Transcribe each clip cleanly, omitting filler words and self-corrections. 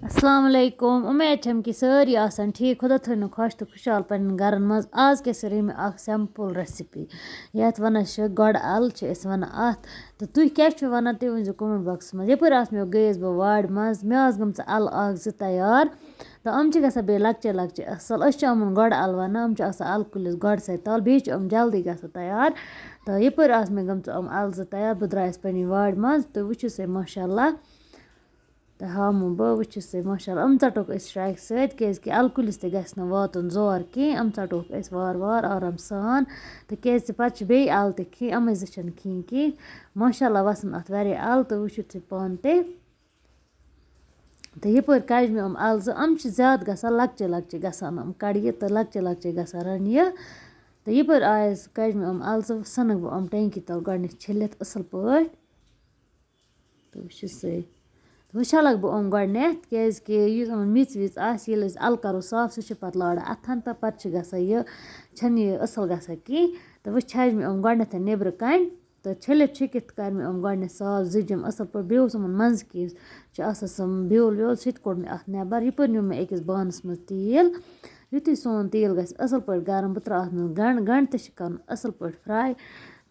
السلام علیکم اُمید چھَم کہِ سٲری آسان ٹھیٖک خۄدا تھٲینو خۄش تہٕ خُشحال پنٛنٮ۪ن گَرَن منٛز آز کیٛاہ مےٚ اَکھ سِمپٕل ریسِپی یَتھ وَنان چھِ گۄڈٕ اَلہٕ چھِ أسۍ وَنان اَتھ تہٕ تُہۍ کیٛاہ چھِو وَنان تُہۍ ؤنۍزیو کومٮ۪نٛٹ باکسَس منٛز یَپٲرۍ گٔیَس بہٕ وارِ منٛز مےٚ آسہٕ گٔمژٕ اَلہٕ اَکھ زٕ تیار تہٕ یِم چھِ گژھان بیٚیہِ لۄکچے لۄکچے اَصٕل أسۍ چھِ یِمَن گۄڈٕ اَلہٕ وَنان یِم چھِ آسان اَلہٕ کُلِس گۄڈسٕے تَل بیٚیہِ چھِ یِم جلدی گژھان تیار تہٕ یَپٲرۍ آسہٕ مےٚ گٔمژٕ یِم اَلہٕ زٕ تیار بہٕ درٛایَس پنٛنہِ وارِ منٛز تہٕ وٕچھِو سا ماشاءاللہ تہٕ ہامو بہٕ وٕچھِو سا ماشاءاللہ یِم ژَٹوکھ أسۍ شرٛاکہِ سۭتۍ کیٛازِکہِ اَلہٕ کُلِس تہِ گژھِ نہٕ واتُن زور کینٛہہ یِم ژَٹوکھ أسۍ وارٕ وارٕ آرام سان تہٕ کیٛازِ پَتہٕ چھِ بیٚیہِ اَلہٕ تہِ کھیٚنۍ یِمَے زٕ چھِنہٕ کھیٚنۍ کینٛہہ ماشاءاللہ وَسَن اَتھ واریاہ اَلہٕ تہٕ وٕچھِو تُہۍ پانہٕ تہِ تہٕ یَپٲرۍ کَجہِ مےٚ یِم اَلہٕ زٕ یِم چھِ زیادٕ گژھان لۄکچے لۄکچے گژھان یِم کَڑِیہِ تہٕ لۄکچے لۄکچے گژھان رَنہِ تہٕ یَپٲرۍ آیَس کَجہِ مےٚ یِم اَلہٕ زٕ ژھٕنَکھ بہٕ یِم ٹینٛکی تَل گۄڈنٮ۪تھ چھٔلِتھ اَصٕل پٲٹھۍ تہٕ وٕچھِو سا وۄنۍ چھَلَکھ بہٕ یِم گۄڈنٮ۪تھ کیٛازِکہِ یُس یِمَن میٚژ وِژ آسہِ ییٚلہِ أسۍ اَلہٕ کَرو صاف سُہ چھِ پَتہٕ لاران اَتھَن تہٕ پَتہٕ چھِ گژھان یہِ چھَنہٕ یہِ اَصٕل گژھان کینٛہہ تہٕ وۄنۍ چھَجہِ مےٚ یِم گۄڈنٮ۪تھ نیٚبرٕ کَنۍ تہٕ چھٔلِتھ چھُکِتھ کَرِ مےٚ یِم گۄڈنٮ۪تھ صاف زٕجِم اَصٕل پٲٹھۍ بیٚیہِ اوس یِمَن منٛزٕ کِنۍ چھِ آسان سُہ بیول ویول سُہ تہِ کوٚڑ مےٚ اَتھ نٮ۪بَر یَپٲرۍ نیوٗ مےٚ أکِس بانَس منٛز تیٖل یُتھُے سون تیٖل گژھِ اَصٕل پٲٹھۍ گرم بہٕ ترٛاوٕ اَتھ منٛز گَنٛڈٕ تہِ چھِ کَرُن اَصٕل پٲٹھۍ فرٛاے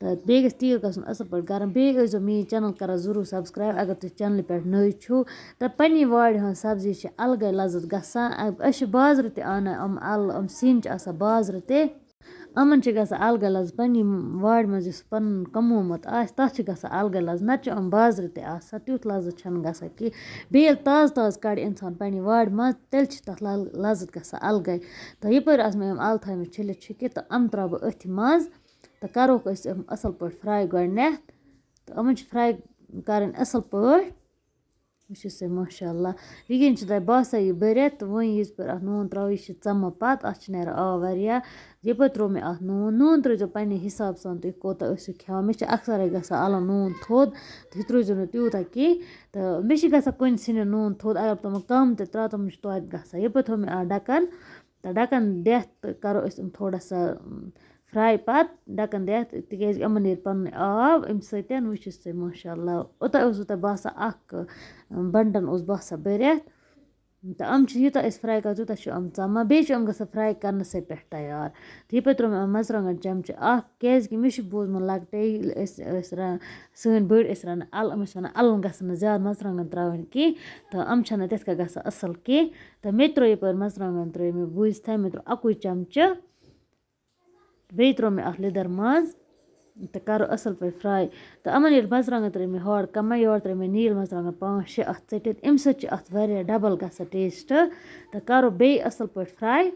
تہٕ بیٚیہِ گژھِ تیٖل گژھُن اَصٕل پٲٹھۍ گرم بیٚیہِ ٲسۍزیو میٛٲنۍ چَنَل کَران ضٔروٗر سبسکرایب اگر تُہۍ چَنلہِ پٮ۪ٹھ نٔے چھُو تہٕ پنٛنہِ وارِ ہٕنٛز سبزی چھِ اَلگٕے لَذت گژھان أسۍ چھِ بازرٕ تہِ اَنان یِم اَلہٕ یِم سِنۍ چھِ آسان بازرٕ تہِ یِمَن چھِ گژھان اَلگٕے لَذت پنٛنہِ وارِ منٛز یُس پَنُن کَمومُت آسہِ تَتھ چھِ گژھان اَلگٕے لَذت نَتہٕ چھِ یِم بازرٕ تہِ آسان تیُتھ لَذت چھَنہٕ گژھان کینٛہہ بیٚیہِ ییٚلہِ تازٕ تازٕ کَڑِ اِنسان پنٛنہِ وارِ منٛز تیٚلہِ چھِ تَتھ لَذت گژھان اَلگٕے تہٕ یَپٲرۍ آسہٕ مےٚ یِم اَلہٕ تھٲیمٕتۍ چھٔلِتھ چھُکِتھ تہٕ یِم ترٛاوٕ بہٕ أتھۍ منٛز تہٕ کَروکھ أسۍ یِم اَصٕل پٲٹھۍ فرٛاے گۄڈنٮ۪تھ تہٕ یِمَن چھِ فرٛاے کَرٕنۍ اَصٕل پٲٹھۍ وٕچھِو سا ماشاءاللہ وٕنۍکٮ۪ن چھِ تۄہہِ باسان یہِ بٔرِتھ تہٕ وۄنۍ یِژ پھِر اَتھ نوٗن ترٛاوو یہِ چھِ ژَمان پَتہٕ اَتھ چھِ نیران آب واریاہ یَپٲرۍ ترٛوو مےٚ اَتھ نوٗن ترٛٲیزیو پنٛنہِ حِساب سان تُہۍ کوتاہ ٲسِو کھٮ۪وان مےٚ چھِ اَکثَرے گژھان اَلَن نوٗن تھوٚد تہٕ یہِ ترٛٲیزیو نہٕ تیوٗتاہ کینٛہہ تہٕ مےٚ چھِ گژھان کُنہِ سِنہِ نوٗن تھوٚد اگر بہٕ تِمَن کَم تہِ ترٛاوٕ تِمَن چھِ تویتہِ گژھان یَپٲرۍ تھوٚو مےٚ اَتھ ڈَکَن تہٕ ڈَکَن دِتھ تہٕ کَرو أسۍ یِم تھوڑا سا فرٛاے پَتہٕ ڈَکَن دِتھ تِکیٛازِ یِمَن نیرِ پَنُن آب اَمہِ سۭتۍ وٕچھِو سا ماشاءاللہ اوٚتام اوسوُ تۄہہِ باسان اَکھ بَنٹَن اوس باسان بٔرِتھ تہٕ یِم چھِ یوٗتاہ أسۍ فرٛاے کَرو تیوٗتاہ چھِ یِم ژَمان بیٚیہِ چھِ یِم گژھان فرٛاے کَرنَسٕے پٮ۪ٹھ تیار تہٕ یَپٲرۍ ترٛوو مےٚ یِم مَرژٕوانٛگَن چَمچہٕ اَکھ کیٛازِکہِ مےٚ چھُ بوٗزمُت لۄکٹے ییٚلہِ أسۍ ٲسۍ سٲنۍ بٔڑۍ ٲسۍ رَنان اَلہٕ یِم ٲسۍ وَنان اَلَن گژھن نہٕ زیادٕ مَرژٕوانٛگَن ترٛاوٕنۍ کینٛہہ تہٕ یِم چھَنہٕ تِتھ کٔنۍ گژھان اَصٕل کینٛہہ تہٕ مےٚ تہِ ترٛٲو یَپٲرۍ مَرژٕوانٛگَن ترٛٲے مےٚ بوٗزِتھَے مےٚ ترٛوو اَکُے چَمچہٕ بیٚیہِ ترٛوو مےٚ اَتھ لیٚدٕر منٛز تہٕ کَرو اَصٕل پٲٹھۍ فرٛاے تہٕ یِمَن ییٚلہِ مَرژٕوانٛگَن ترٛٲے مےٚ ہورٕ کَمٕے یورٕ ترٛٲے مےٚ نیٖلۍ مَرژٕوانٛگَن 5-6 اَتھ ژٔٹِتھ اَمہِ سۭتۍ چھِ اَتھ واریاہ ڈَبَل گژھان ٹیسٹ تہٕ کَرو بیٚیہِ اَصٕل پٲٹھۍ فرٛاے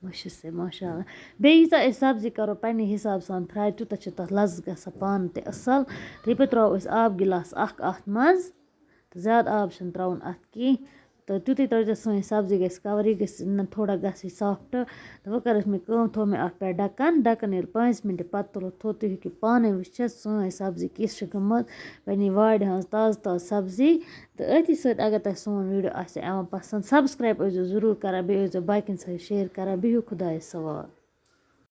وٕچھِو سا ماشاءاللہ بیٚیہِ ییٖژاہ أسۍ سبزی کَرو پنٛنہِ حِساب سان فرٛاے تیوٗتاہ چھِ تَتھ لَذت گژھان پانہٕ تہِ اَصٕل تہٕ یَپٲرۍ ترٛاوو أسۍ آبہٕ گِلاس اَکھ اَتھ منٛز تہٕ زیادٕ آب چھِنہٕ ترٛاوُن اَتھ کینٛہہ تہٕ تیُتُے ترٛٲیزیو سٲنۍ سبزی گژھِ کَوَر یہِ گژھِ تھوڑا گژھٕنۍ سافٹ تہٕ وۄنۍ کٔر مےٚ کٲم تھوٚو مےٚ اَتھ پٮ۪ٹھ ڈَکَن ییٚلہِ 5 مِنٹہِ پَتہٕ تُلو تھوٚد تُہۍ ہیٚکِو پانَے وٕچھِتھ سٲنۍ سبزی کِژھ چھِ گٔمٕژ پنٛنہِ وارِ ہٕنٛز تازٕ تازٕ سبزی تہٕ أتھی سۭتۍ اگر تۄہہِ سون ویٖڈیو آسہِ یِوان پَسنٛد سبسکرایب ٲسۍزیو ضٔروٗر کَران بیٚیہِ ٲسۍزیو باقیَن سۭتۍ شِیَر کَران بِہِو خۄدایَس حوال